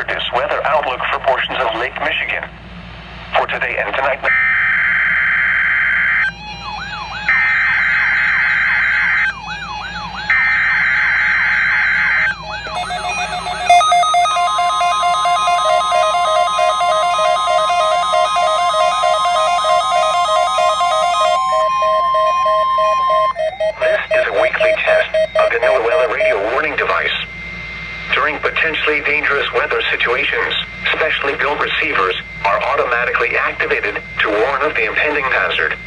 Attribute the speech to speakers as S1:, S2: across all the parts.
S1: this weather outlook for portions of Lake Michigan. For today and tonight. This is a weekly test of the NOAA Weather Radio Warning device. During potentially dangerous weather situations, specially built receivers are automatically activated to warn of the impending hazard.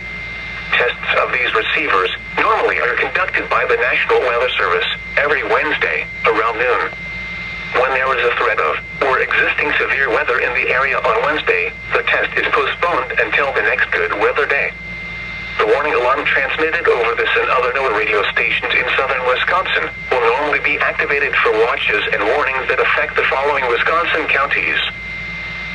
S1: Tests of these receivers normally are conducted by the National Weather Service every Wednesday around noon. When there is a threat of or existing severe weather in the area on Wednesday, the test is postponed until the next good weather day. The warning alarm transmitted over this and other NOAA radio stations in southern Wisconsin will normally be activated for watches and warnings that affect the following Wisconsin counties: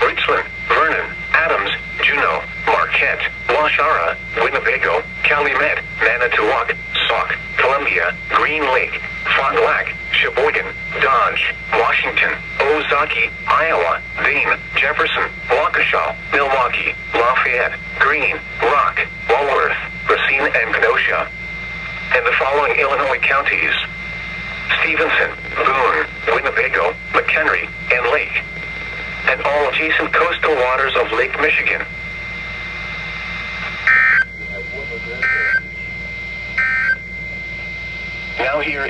S1: Richland, Vernon, Adams, Juneau, Marquette, Waushara, Winnebago, Calumet, Manitowoc, Sauk, Columbia, Green Lake, Fond du Lac, Sheboygan, Dodge, Washington, Ozaukee, Iowa, Dane, Jefferson, Waukesha, Milwaukee, Lafayette, Greene, Rock, Walworth, Racine, and Kenosha. And the following Illinois counties: Stevenson, Boone, Winnebago, McHenry, and Lake, and all adjacent coastal waters of Lake Michigan. Now here